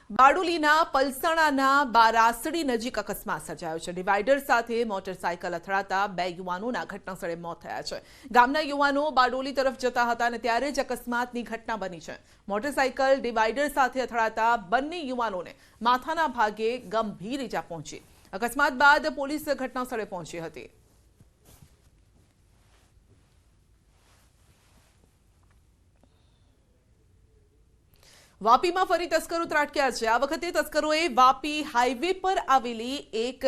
બારડોલીના પલસાણાના બારાસડી નજીક અકસ્માત સર્જાયો છે। ડિવાઈડર સાથે મોટરસાયકલ અથડાતા બે યુવાનોના ઘટનાસ્થળે મોત થયા છે। ગામના યુવાનો બારડોલી તરફ જતા હતા અને ત્યારે જ અકસ્માતની ઘટના બની છે। મોટરસાયકલ ડિવાઈડર સાથે અથડાતા બંને યુવાનોને માથાના ભાગે ગંભીર ઈજા પહોંચી। અકસ્માત બાદ પોલીસ ઘટનાસ્થળે પહોંચી હતી। વાપીમાં ફરી તસ્કરો ત્રાટક્યા છે। આ વખતે તસ્કરોએ વાપી હાઈવે પર આવેલી એક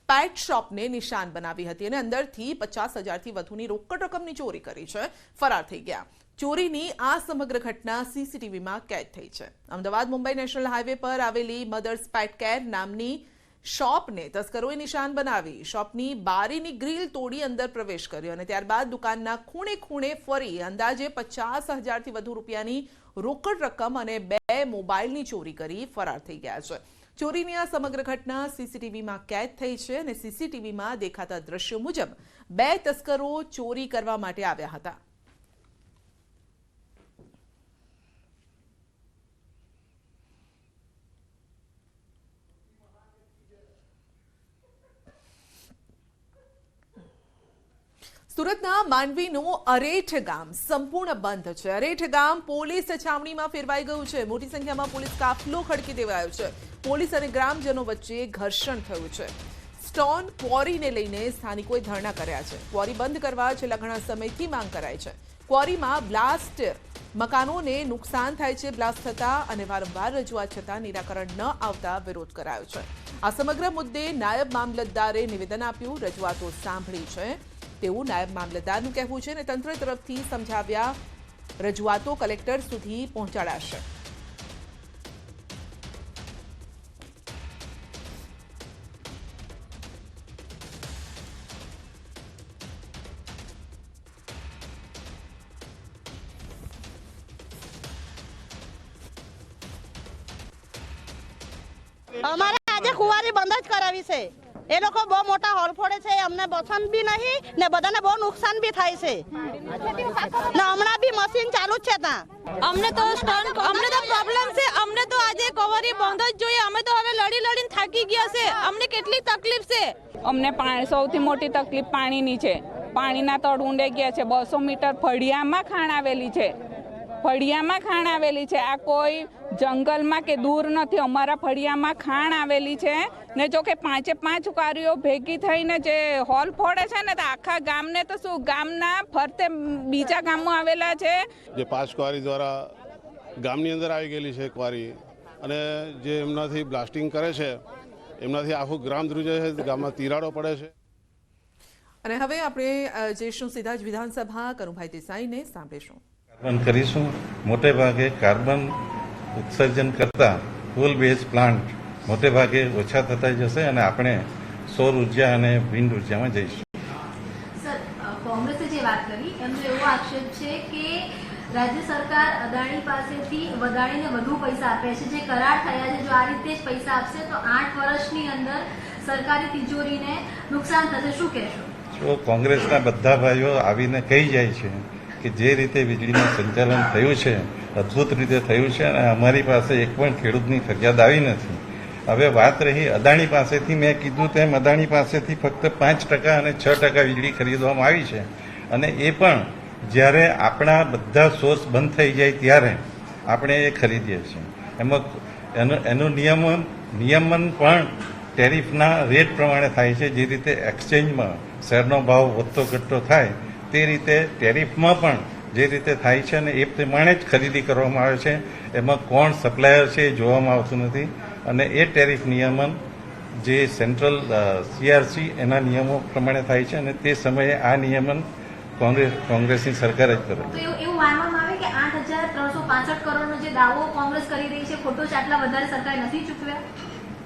પેટ શોપને નિશાન બનાવી હતી અને અંદરથી 50,000થી વધુની રોકડ રકમની ચોરી કરી છે, ફરાર થઈ ગયા। ચોરીની આ સમગ્ર ઘટના સીસીટીવીમાં કેદ થઈ છે। અમદાવાદ મુંબઈ નેશનલ હાઈવે પર આવેલી મધર્સ પેટ કેર નામની શોપને તસ્કરોએ નિશાન બનાવી। શોપની બારીની ગ્રીલ તોડી અંદર પ્રવેશ કર્યો અને ત્યારબાદ દુકાનના ખૂણે ખૂણે ફરી અંદાજે 50,000થી વધુ રૂપિયાની રોકડ રકમ અને 2 મોબાઈલની ચોરી કરી ફરાર થઈ ગયા છે। ચોરીની આ સમગ્ર ઘટના સીસીટીવીમાં કેદ થઈ છે અને સીસીટીવીમાં દેખાતા દ્રશ્યો મુજબ 2 તસ્કરો ચોરી કરવા માટે આવ્યા હતા। સુરતના માંડવીનું અરેઠ ગામ સંપૂર્ણ બંધ છે। અરેઠ ગામ પોલીસ છાવણીમાં ફેરવાઈ ગયું છે। મોટી સંખ્યામાં પોલીસ કાફલો ખડકી દેવાયો છે। પોલીસ અને ગ્રામજનો વચ્ચે ઘર્ષણ થયું છે। સ્ટોન ક્વોરીને લઈને સ્થાનિકોએ ધરણા કર્યા છે। ક્વોરી બંધ કરવા છેલ્લા ઘણા સમયથી માંગ કરાઈ છે। ક્વોરીમાં બ્લાસ્ટ મકાનોને નુકસાન થાય છે। બ્લાસ્ટ થતા અને વારંવાર રજૂઆત છતાં નિરાકરણ ન આવતા વિરોધ કરાયો છે। આ સમગ્ર મુદ્દે નાયબ મામલતદારે નિવેદન આપ્યું, રજૂઆતો સાંભળી છે તેવું નાયબ મામલતદારનું કહેવું છે અને તંત્ર તરફથી સમજાવ્યા રજૂઆતો કલેક્ટર સુધી પહોંચાડાશે। અમારે આજે કુવારી બંધ જ કરાવી છે। એ લોકો બહુ મોટા હોલ ફોડે છે, અમને પસંદ બી નહીં ને બધાને બહુ નુકસાન બી થાય છે ને હમણાં બી મશીન ચાલુ જ છે ત્યાં। અમને તો પ્રોબ્લેમ છે। અમને તો આજે કવરી બંધ જ જોઈએ। અમે તો હવે લડીને થાકી ગયા છે। અમને કેટલી તકલીફ છે। અમને સૌથી મોટી તકલીફ પાણીની છે। પાણીના તળ ઊંડે ગયા છે। 200 મીટર ફળિયામાં ખાણ આવેલી છે। આ કોઈ જંગલમાં કે દૂર નથી। અમારા ફળિયામાં ખાણ આવેલી છે ને જો કે 5 કારીઓ ભેગી થઈને જે હોલ ફોડે છે ને તો આખા ગામને તો શું ગામના ફરતે બીજા ગામો આવેલા છે। જે 5 ક્વારી દ્વારા ગામની અંદર આવી ગયેલી છે ક્વારી અને જે એમનાથી બ્લાસ્ટિંગ કરે છે એમનાથી આખું ગ્રામ ધ્રુજે છે, ગામમાં તિરાડો પડે છે। અને હવે આપણે જઈશું સીધા જ વિધાનસભા કનુભાઈ દેસાઈને સાંભળીશું। કાર્બન કરીશું। મોટે ભાગે કાર્બન ઉત્સર્જન કરતા ફૂલ બેઝ પ્લાન્ટ મોટે ભાગે ઓછા થતા જશે અને આપણે સૌર ઉર્જા અને વિન્ડ ઉર્જામાં જઈશું। સર, કોંગ્રેસે જે વાત કરી એમનો એવો આક્ષેપ છે કે રાજ્ય સરકાર અદાણી પાસેથી વધારીને વધુ પૈસા આપે છે। જે કરાર થયા છે, જો આ રીતે જ પૈસા આપશે તો 8 વર્ષની અંદર સરકારી તિજોરીને નુકસાન થશે। શું કહેશો? જો કોંગ્રેસના બધા ભાઈઓ આવીને કહી જાય છે કે જે રીતે વીજળીનું સંચાલન થયું છે અદ્ભુત રીતે થયું છે અને અમારી પાસે એક પણ ખેડૂતની ફરિયાદ આવી નથી। હવે વાત રહી અદાણી પાસેથી, મેં કીધું તેમ અદાણી પાસેથી ફક્ત 5% અને 6% વીજળી ખરીદવામાં આવી છે અને એ પણ જ્યારે આપણા બધા સોર્સ બંધ થઈ જાય ત્યારે આપણે એ ખરીદીએ છીએ। એમાં એનું નિયમન પણ ટેરિફના રેટ પ્રમાણે થાય છે। જે રીતે એક્સચેન્જમાં શેરનો ભાવ વધતો ઘટતો થાય તે રીતે ટેરિફમાં પણ જે રીતે થાય છે અને એ પ્રમાણે જ ખરીદી કરવામાં આવે છે। એમાં કોણ સપ્લાયર છે એ જોવામાં આવતું નથી અને એ ટેરિફ નિયમન જે સેન્ટ્રલ CRC એના નિયમો પ્રમાણે થાય છે અને તે સમયે આ નિયમન કોંગ્રેસની સરકાર જ કરે। તો એવું માનવામાં આવે કે 8,365 કરોડનો જે દાવો કોંગ્રેસ કરી રહી છે ખોટો છે, આટલા વધારે સરકારે નથી ચૂકવ્યા?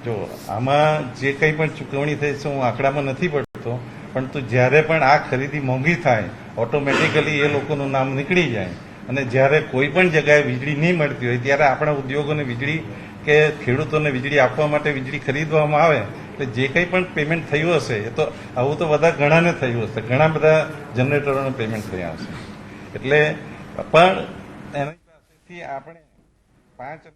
જો આમાં જે કંઈ પણ ચૂકવણી થઈ છે હું આંકડામાં નથી પડતો, પરંતુ જ્યારે પણ આ ખરીદી મોંઘી થાય ઓટોમેટિકલી એ લોકોનું નામ નીકળી જાય અને જ્યારે કોઈ પણ જગ્યાએ વીજળી નહીં મળતી હોય ત્યારે આપણા ઉદ્યોગોને વીજળી કે ખેડૂતોને વીજળી આપવા માટે વીજળી ખરીદવામાં આવે એટલે જે કંઈ પણ પેમેન્ટ થયું હશે એ તો આવું તો બધા ઘણાને થયું હશે, ઘણા બધા જનરેટરોને પેમેન્ટ થયા હશે। એટલે પણ એની પાસેથી આપણે 5